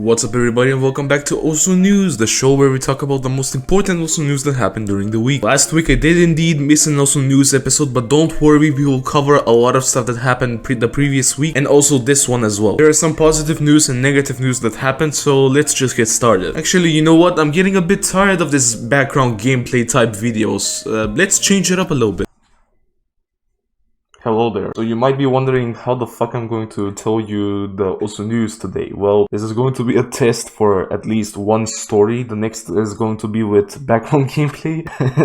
What's up everybody and welcome back to Osu News, the show where we talk about the most important Osu news that happened during the week. Last week I did indeed miss an Osu News episode, but don't worry, we will cover a lot of stuff that happened the previous week and also this one as well. There are some positive news and negative news that happened, so let's just get started. Actually, you know what, I'm getting a bit tired of this background gameplay type videos. Let's change it up a little bit. Hello there. So you might be wondering how the fuck I'm going to tell you the Osu News today. Well, this is going to be a test for at least one story. The next is going to be with background gameplay.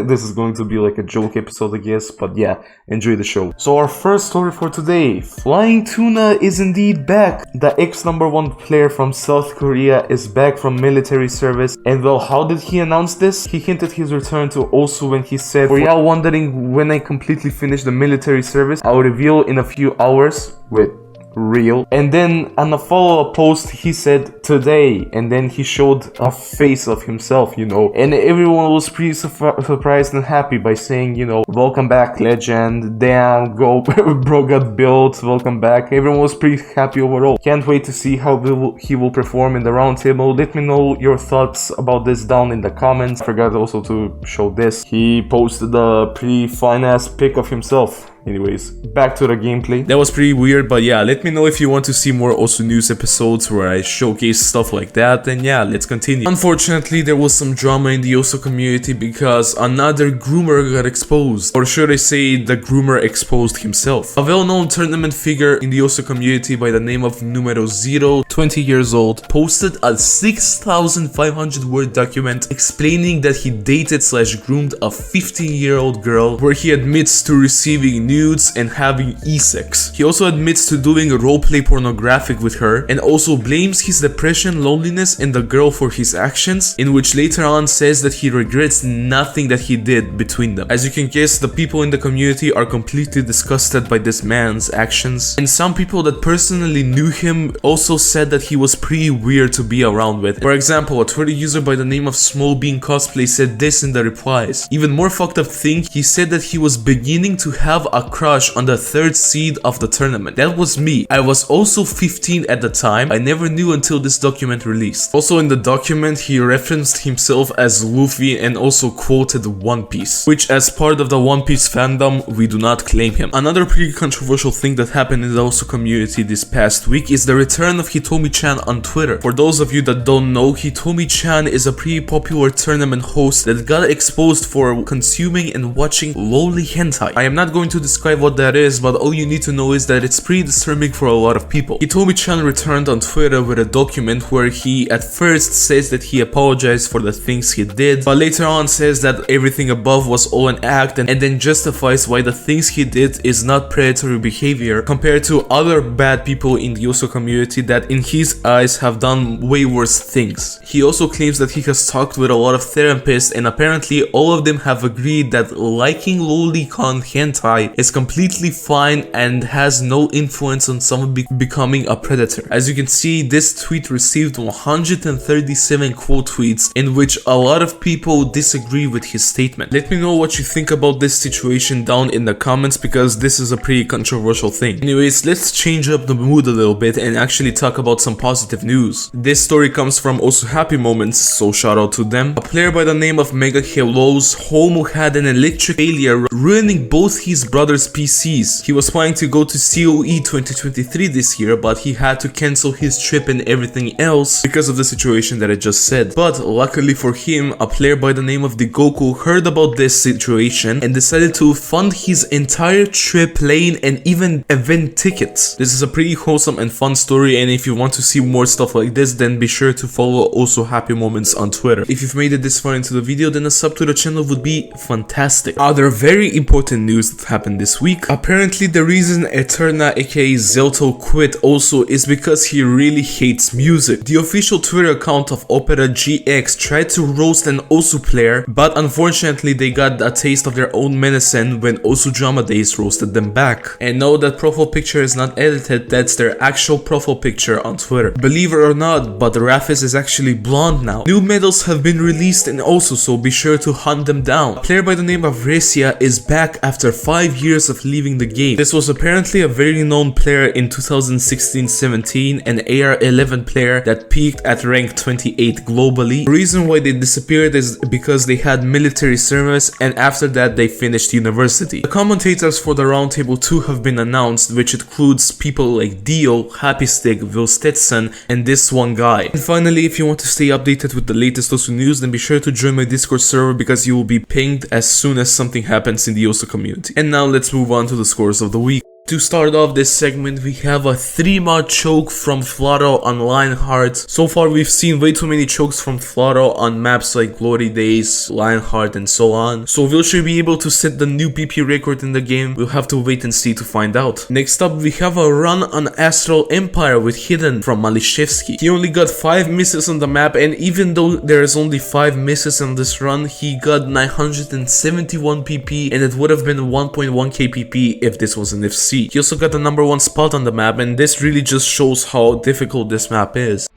This is going to be like a joke episode, I guess. But yeah, enjoy the show. So our first story for today. FlyingTuna is indeed back. The ex-#1 player from South Korea is back from military service. And well, how did he announce this? He hinted his return to Osu when he said, "For y'all wondering when I completely finish the military service, I'll reveal in a few hours with real." And then on a follow-up post he said today, and then he showed a face of himself, you know, and everyone was pretty surprised and happy by saying, you know, "Welcome back, legend, damn, go bro got built, welcome back." Everyone was pretty happy overall. Can't wait to see how he will perform in the roundtable. Let me know your thoughts about this down in the comments. I forgot also to show this. He posted a pretty fine ass pic of himself. Anyways, back to the gameplay. That was pretty weird, but yeah, let me know if you want to see more Osu News episodes where I showcase stuff like that, and yeah, let's continue. Unfortunately, there was some drama in the Osu community because another groomer got exposed. Or should I say, the groomer exposed himself. A well-known tournament figure in the Osu community by the name of Numero Zero, 20 years old, posted a 6,500 word document explaining that he dated/groomed a 15-year-old girl, where he admits to receiving nudes and having e-sex. He also admits to doing roleplay pornographic with her and also blames his depression, loneliness and the girl for his actions, in which later on says that he regrets nothing that he did between them. As you can guess, the people in the community are completely disgusted by this man's actions, and some people that personally knew him also said that he was pretty weird to be around with. For example, a Twitter user by the name of Small Bean Cosplay said this in the replies. Even more fucked up thing, he said that he was beginning to have a crush on the third seed of the tournament. That was me. I was also 15 at the time. I never knew until this document released. Also in the document, he referenced himself as Luffy and also quoted One Piece, which as part of the One Piece fandom, we do not claim him. Another pretty controversial thing that happened in the Osu community this past week is the return of Hitomi-Chan on Twitter. For those of you that don't know, Hitomi-Chan is a pretty popular tournament host that got exposed for consuming and watching lowly hentai. I am not going to describe what that is, but all you need to know is that it's pretty disturbing for a lot of people. Hitomi-Chan returned on Twitter with a document where he at first says that he apologized for the things he did, but later on says that everything above was all an act, and then justifies why the things he did is not predatory behavior compared to other bad people in the Osu community that in his eyes have done way worse things. He also claims that he has talked with a lot of therapists, and apparently all of them have agreed that liking lolicon hentai is completely fine and has no influence on someone becoming a predator. As you can see, this tweet received 137 quote tweets in which a lot of people disagree with his statement. Let me know what you think about this situation down in the comments, because this is a pretty controversial thing. Anyways, let's change up the mood a little bit and actually talk about some positive news. This story comes from Osu Happy Moments, so shout out to them. A player by the name of Mega Hello's Homo had an electric failure ruining both his brother's PCs. He was planning to go to COE 2023 this year, but he had to cancel his trip and everything else because of the situation that I just said. But luckily for him, a player by the name of Goku heard about this situation and decided to fund his entire trip, plane and even event tickets. This is a pretty wholesome and fun story, and if you want to see more stuff like this, then be sure to follow Also Happy Moments on Twitter. If you've made it this far into the video, then a sub to the channel would be fantastic. Other very important news that happened this week. Apparently the reason Aetrna aka Zelto quit also is because he really hates music. The official Twitter account of Opera GX tried to roast an Osu player, but unfortunately they got a taste of their own medicine when Osu Drama Days roasted them back. And no, that profile picture is not edited, that's their actual profile picture on Twitter. Believe it or not, but Rafis is actually blonde now. New medals have been released in Osu, so be sure to hunt them down. A player by the name of Resia is back after 5 years years of leaving the game. This was apparently a very known player in 2016-17, an AR-11 player that peaked at rank 28 globally. The reason why they disappeared is because they had military service, and after that they finished university. The commentators for the Roundtable 2 have been announced, which includes people like Dio, Happy Stick, Will Stetson, and this one guy. And finally, if you want to stay updated with the latest Osu news, then be sure to join my Discord server because you will be pinged as soon as something happens in the Osu community. And now let's move on to the scores of the week. To start off this segment, we have a 3-mod choke from Flaro on Lionheart. So far we've seen way too many chokes from Flaro on maps like Glory Days, Lionheart, and so on. So will she be able to set the new PP record in the game? We'll have to wait and see to find out. Next up, we have a run on Astral Empire with Hidden from Maliszewski. He only got 5 misses on the map, and even though there is only 5 misses on this run, he got 971 PP, and it would have been 1.1k PP if this was an FC. He also got the #1 spot on the map, and this really just shows how difficult this map is.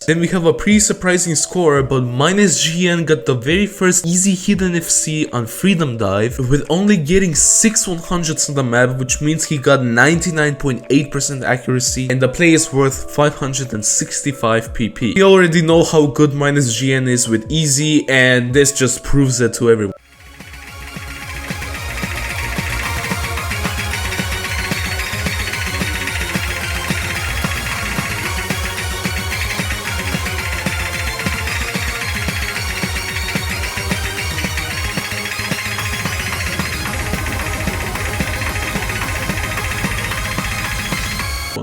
Then we have a pretty surprising score, but minusGN got the very first easy hidden FC on Freedom Dive with only getting 6 100s on the map, which means he got 99.8% accuracy, and the play is worth 565 PP. We already know how good minusGN is with easy, and this just proves it to everyone.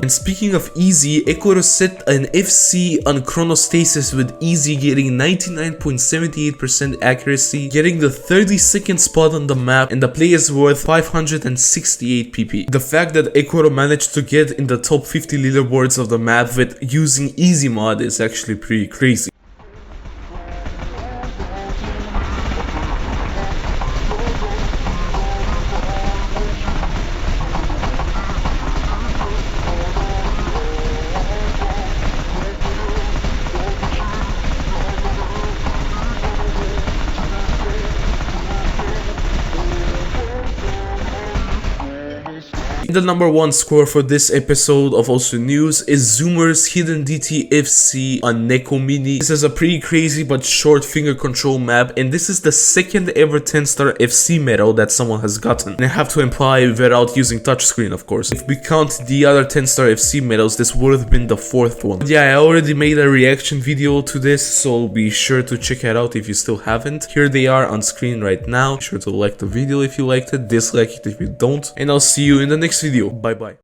And speaking of easy, Ekoro set an FC on Chronostasis with easy, getting 99.78% accuracy, getting the 32nd spot on the map, and the play is worth 568 PP. The fact that Ekoro managed to get in the top 50 leaderboards of the map with using easy mod is actually pretty crazy. The #1 score for this episode of Osu News is Zoomer's Hidden DT FC on Neko Mini. This is a pretty crazy but short finger control map, and this is the second ever 10-star FC medal that someone has gotten. And I have to imply without using touchscreen, of course. If we count the other 10-star FC medals, this would have been the 4th one. But yeah, I already made a reaction video to this, so be sure to check it out if you still haven't. Here they are on screen right now. Be sure to like the video if you liked it, dislike it if you don't, and I'll see you in the next video. Bye bye.